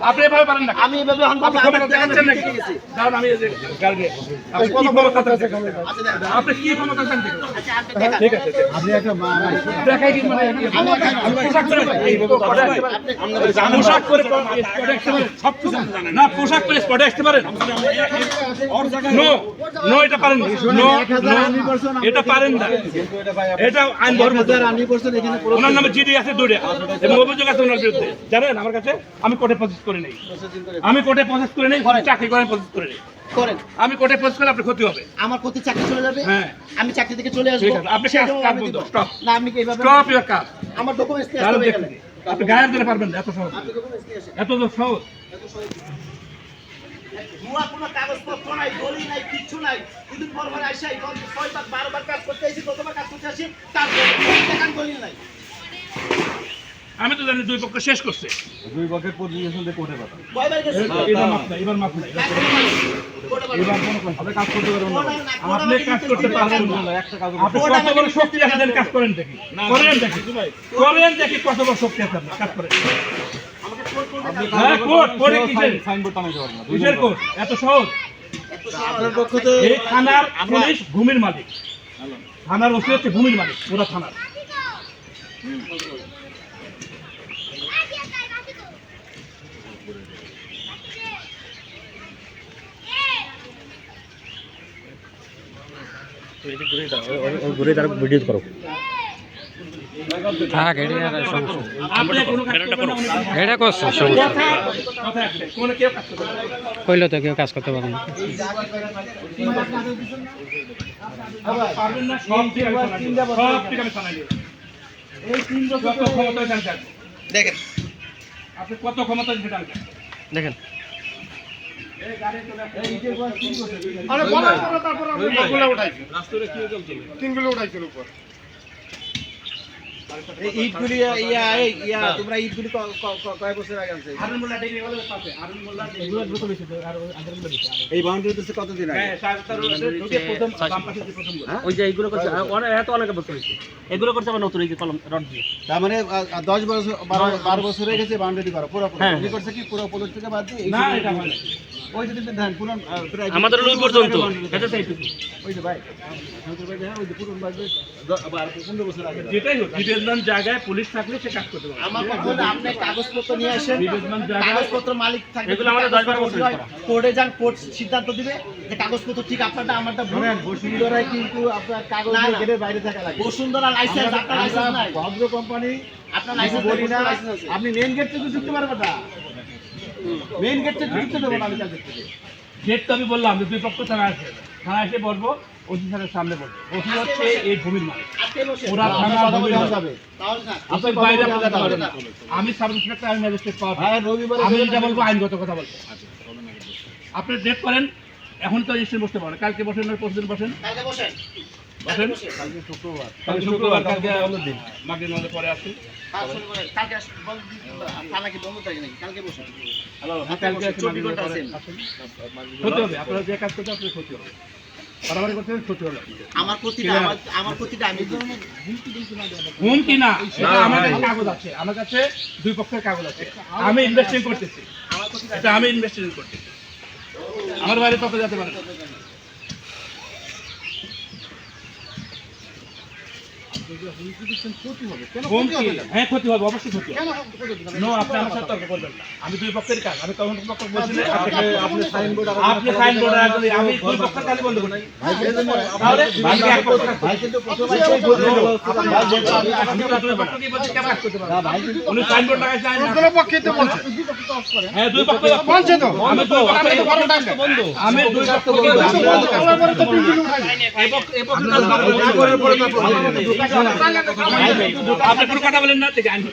আপনি এভাবে পারেন না। আমি এভাবে দেখাচ্ছেন নাকি? কারণ আমি আপনি কি ক্ষমতা চান? ঠিক আছে, আপনি একটা দেখাই কি মানে পোশাক করে সবকিছু না, পোশাক করে স্পটে আসতে পারেন? নো নো, এটা পারেন না। নো এটা পারেন না, এটা আইন বহির্ভূত। ওনার নামে জিডি আছে 2টা এবং অভিযোগ আছে ওনার বিরুদ্ধে। জানেন আমার কাছে আমি কোর্টে প্রসেস করে নেই, আমি কোর্টে প্রসেস করে নেই, চাকরি করেন প্রসেস করে নেই। করেন, আমি কোর্টে প্রসেস করলে আপনার ক্ষতি হবে। আমার প্রতি চাকরি চলে যাবে। হ্যাঁ, আমি চাকরি থেকে চলে আসবো। আপনি কাজ বন্ধ, স্টপ। না, আমি কি এইভাবে স্টপ ইওর কাজ। আমার ডকুমেন্টস নিয়ে তাহলে আসতে দেখুন, আপনি গায়ের দিতে পারবেন না, এত সহজ, আপনি ডকুমেন্টস নিয়ে আসেন। এত সহজ। ভুয়া কোনো কাগজপত্র নাই, দলিল নাই, কিচ্ছু নাই। দুদিন পর পর আইসা 6বার 12বার কাজ করতে আইছি, কতবার কাজ করতে আসি, তারপর টাকা দলিল নাই। আমি তো জানি 2 পক্ষ শেষ করছে। 2 পক্ষের পজিশন দিয়ে কোর্টে পাঠান। কয়বার গেছে? এবার মাফ নাই, এবার মাফ নাই। এবার কোনো কথা, আপনি কাজ করতে পারবেন না। আপনি কাজ করতে পারবেন না, একটা কাজ। আপনি কত বড় শক্তি আছে দেন, কাজ করেন দেখি, করেন দেখি, করেন দেখি কত বড় শক্তি আছে আপনার, কাজ করেন। হ্যাঁ, কোর্ট পড়ে কিসের সাইনবোর্ড টানাইতে পারবেন না। কিসের কোর্ট এত সহজ? আপনার পক্ষ তো এই থানার পুলিশ ভূমির মালিক, থানার ওসি হচ্ছে ভূমির মালিক, পুরো থানার। ঘুরে তার ভিডিও করো। হ্যাঁ, আপনি কোনো কাজ করবেন না, উনি এটা করছো কথা একটাই, কোনো কেউ কাজ করবে না। কইলো তো কেউ কাজ করতে পারে না। পারবেন না, সব ঠিক আমি শোনাই দেব, সব ঠিক আমি শোনাই দেব। এই 3 বছর কত ক্ষমতা জানতে হবে। দেখেন, আপনি কত ক্ষমতা জানতে হবে দেখেন আরে বলা করে তারপর আমরা গুলো উঠাইছি, রাস্তায় কি চলছে, 3 গুলো উঠাইছিল উপর। এই ইটগুলি তোমরা ইটগুলি কয় বছর আগে আনছো? হারুন মোল্লা ডিগ্রি কলেজ পাশে, হারুন মোল্লা এগুলো দ্রুত বেশি আর আগের গুলো বেশি। এই বাউন্ডারি তো কতদিন আগে? হ্যাঁ, সাহেবতার ঢুকে প্রথম বাম পাশে যে প্রথম ঘর। ওই যে এইগুলো করছে অনেক এত অনেক বছর হয়েছে, এগুলো করছে আবার নতুন এই যে কলম রড দিয়ে। তার মানে 10 বছর 12 বছর হয়ে গেছে বাউন্ডারি করা পুরো কি করছে কি পুরো পলিশ থেকে বাদ দিয়ে না, এটা হয় না। ওই যে ধান পুরো আমাদের ওই পর্যন্ত এটা চাইতেছি। ওই যে ভাই ওই যে পুরো বাদ 15 বছর আগে। যেটাই হোক, বিবেচনার জায়গায় পুলিশ থাকলে সে কাজ করতে পারে। আমার কথা হলো আপনি কাগজপত্র নিয়ে আসেন, বিবেচনার জায়গায় কাগজপত্র মালিক থাকবে, এগুলো আমাদের 10-12 বছর করা। কোর্টে যান, কোর্ট সিদ্ধান্ত দিবে যে কাগজপত্র ঠিক আপনারটা আমারটা ভুল। বসুন্ধরায় কিন্তু আপনার কাগজ না, দিয়ে না। গেটের বাইরে থাকা লাগে। বসুন্ধরা লাইসেন্স, আপনার লাইসেন্স নাই। ভদ্র কোম্পানি আপনার কিছু লাইসেন্স বলি না, আছে। আপনি মেইন গেট থেকে ঢুকতে পারবেন না। মেইন গেট থেকে ঢুকতে দেবো না আমি কালকে থেকে। গেট তো আমি বললাম যে 2 পক্ষ থানা আছে, থানা এসে বলবো, ওসি স্যারের সামনে বলবো। ওসি হচ্ছে এই ভূমির মালিক, আজকে বসে পুরা থানা ভূমির মালিক। যাবে। তাহলে না আপনি বাইরে কথা বলবেন না। আমি সাব ইন্সপেক্টর, আমি ম্যাজিস্ট্রেট পাওয়ার। হ্যাঁ, রবিবারে আমি যেটা বলবো আইনগত কথা বলবো। আপনি ডেট করেন, এখন তো রেজিস্ট্রেশন বসতে পারেন, কালকে বসেন না পরশুদিন বসেন, কালকে বসেন। বসেন কালকে শুক্রবার। কালকে শুক্রবার, কালকে দিন মাগরিব নামাজের পরে আসুন। কালকে থানা কি বন্ধ থাকে নাকি? কালকে বসেন। কালকে বসেন, 24 ঘন্টা আছেন। ক্ষতি হবে, আপনারা যে কাজ করতে আপনার ক্ষতি হবে, বাড়াবাড়ি করতে ক্ষতি হবে। আমার প্রতিটা আমার প্রতিটা আমি হুমকি না, এটা আমার কাছে কাগজ আছে, আমার কাছে 2 পক্ষের কাগজ আছে, আমি ইনভেস্টিং করতেছি, আমার প্রতিটা এটা আমি ইনভেস্টিং করতেছি, আমার বাইরে তত যেতে পারে না। হুমকি, হ্যাঁ ক্ষতি হবে, অবশ্যই ক্ষতি হবে। নো, আপনি আমার সাথে তর্ক করবেন না, আমি 2 পক্ষের কাজ, আমি তখন পক্ষ বলছি না, আপনি সাইনবোর্ড আপনি সাইনবোর্ড রাখবেন, আমি 2 পক্ষের কাজ বন্ধ করছি। তাহলে ভাই কিন্তু প্রথম আমি তো 2 পক্ষকে বলছি কেমন কাজ করতে পারবে, ভাই কিন্তু উনি সাইনবোর্ড লাগাইছে, আইন কোনো পক্ষে তো বলছে। হ্যাঁ 2 পক্ষ বলছে তো, আমি 2 পক্ষকে বন্ধ, আমি 2 পক্ষকে আপনি কোনো কথা বলেন না, ঠিক আছে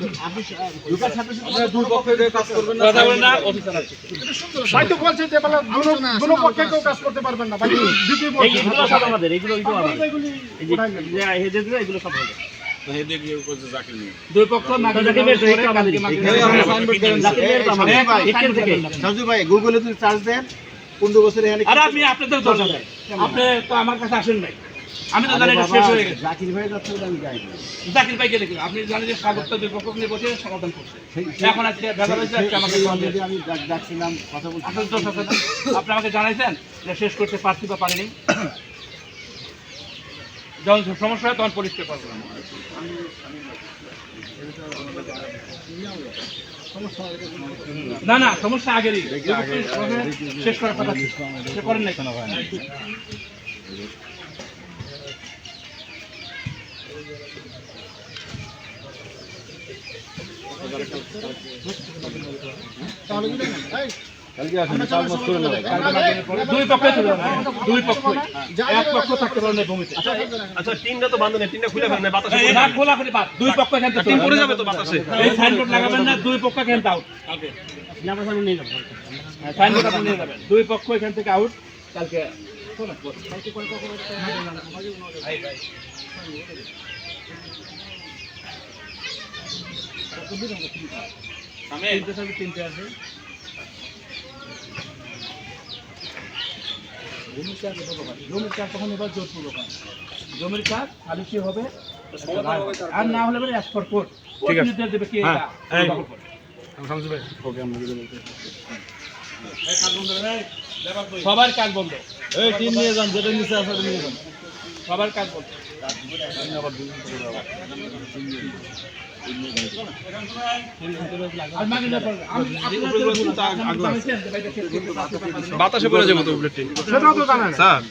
দুই পক্ষে কাজ করবেন না। কথা বলেন না, অফিসার আছে। ভাই তো বলছে যে বলে দুনো পক্ষে কেউ কাজ করতে পারবেন না। ভাই দুটোই বলছে। এইগুলো সব আমাদের, এইগুলো আমাদের। এই যে এগুলো সব আমাদের। 2 পক্ষ নাগরিক সাজু ভাই গুগলে তুমি সার্চ দেন 15 বছর এখানে আরে আপনি আপনাদের দোষ আছে, আপনি তো আমার কাছে আসেন নাই, আমি তো জানি এটা শেষ হয়ে গেছে। জাকির ভাই যাচ্ছে আমি যাই না। জাকির ভাইকে দেখুন, আপনি জানেন যে স্বাগতটা দুই পক্ষ নিয়ে বসে সমাধান করছে। এখন আজকে ভেজাল হয়েছে, আজকে আমাকে যদি আমি ডাকছিলাম কথা বলছি আসলে দোষ আছে না? আপনি আমাকে জানাইছেন যে শেষ করতে পারছি বা পারিনি। যখন সমস্যা হয় তখন পরিষ্কার করবো। না না, সমস্যা আগেরই শেষ করার কথা ছিল। সে করেন নাই কেন? কালকে আসেন 4 মাস করে নেবে দুই পক্ষে ছিল না, দুই পক্ষ, এক পক্ষ থাকতে পারে না ভূমিতে। আচ্ছা টিনটা তো বাঁধে না, টিনটা খুলে ফেলেন না, বাতাসে এই না খোলা করে বাদ, দুই পক্ষ এখান থেকে টিন পড়ে যাবে তো বাতাসে। এই সাইনবোর্ড লাগাবেন না, দুই পক্ষ এখান থেকে আউট। সাইনবোর্ড আপনি নিয়ে যাবেন, দুই পক্ষ এখান থেকে আউট। কালকে আমি এই দেশে তিনটে আছে। জমির কাজ তখন এবার জোরপূর্বক হয়। জমির কাজ খালি কি হবে আর না হলে এস ফর কোর্ট নির্দেশ দেবে কি এটা দখল করে। সবার কাজ বন্ধ, এই টিম নিয়ে যান, যেটা নিচে আছে নিয়ে যান। সবার কাজ বন্ধ। আর মাগি না পড়বে। বাতাসে পড়ে যাবে তো বুলেট টিন। সেটাও তো জানেন স্যার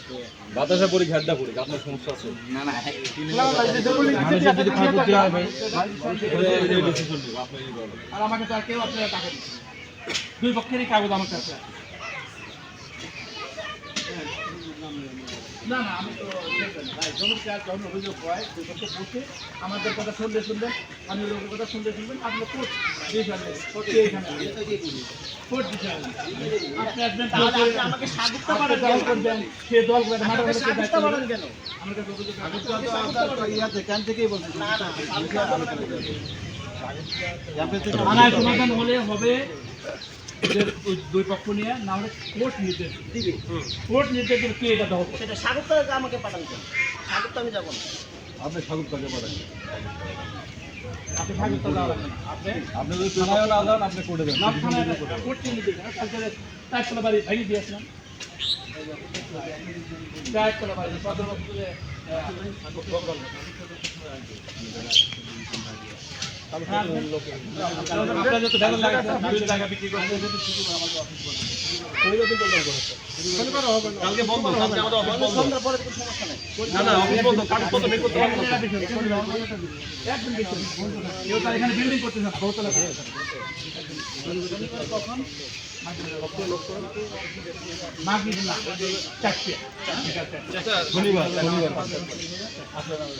বাতাসে পরি ঘাটটা পরি আপনার সমস্যা আছে আর আমাকে তো আর কেউ আপনারা টাকা দিন, দুই পক্ষেরই কাগজ আমার কাছে আছে। না না, আমি তো জমির কাজ যখন অভিযোগ হয় দুই পক্ষে বসে আমাদের কথা শুনবেন, আমি লোকের কথা শুনবেন, আপনি কোর্ট দিয়ে ফেলবেন, কোর্ট দিতে হবে। আপনি আসবেন, তাহলে আপনি আমাকে সাহায্য করেন দল করবেন, সে দল করে মাঠে আমাকে সাহায্য করেন কেন? আমার কাছে অভিযোগ আছে। থানায় সমাধান হলে হবে যে দুই পক্ষ নিয়ে, না হলে কোর্ট নির্দেশ দিবে। কোর্ট নির্দেশ দিবে কে এটা দখল করবে। সেটা স্বাগত আমাকে পাঠান কেন? স্বাগত আমি যাবো না। আপনি স্বাগত কাজে পারেন আপনি স্বাগত দেওয়া লাগবে না। আপনি যদি থানায় না যান আপনি করে দেন না থানায় কোর্ট নির্দেশ দেবে। কালকে চারতলা বাড়ি ভেঙে দিয়েছিলাম, চারতলা বাড়ি সদর দপ্তরে আপনারা যত ভেজাল লাগাচ্ছেন, বিভিন্ন জায়গা বিক্রি করছেন, কালকে বন্ধ, কালকে আমাদের অফিস বন্ধ। সন্ধ্যার পরে কোনো সমস্যা নেই। না না অফিস বন্ধ, কাগজপত্র বের করতে পারবো না। একদম বেশি। কেউ তার এখানে বিল্ডিং করতেছে না, বহুতলা করে। কখন মাগরিব না, চারটে। শনিবার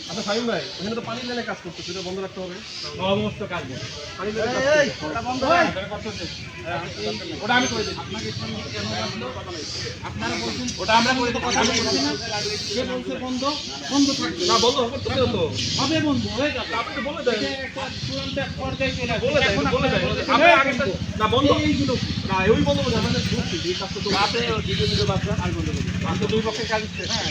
আচ্ছা ফাহিম ভাই, ওখানে তো পানি লাইনে কাজ করতেছে, এটা বন্ধ রাখতে হবে। সমস্ত কাজ বন্ধ। ওটা বন্ধ হয়। ওটা আমি করে দিই। আপনারা বলছেন ওটা আমরা করে দিই, কথা আমি বলছি না। যে বলছে বন্ধ, বন্ধ থাকবে। না বন্ধ করতেছে তো। হবে বন্ধ হয়ে যাবে। আপনি তো বলে দেন। এটা একটা চূড়ান্ত এক পর্যায়ে চলে আসবে। বলে দেন, এখন বলে দেন। আপনারা আমরা আগে না বন্ধ। এইগুলো না ওই বন্ধ বলে আমাদের ঢুকছি, এই কাজটা তো আপনি ভিডিও বাচ্চা আর বন্ধ করুন। আমি তো দুই পক্ষের কাজ হচ্ছে। হ্যাঁ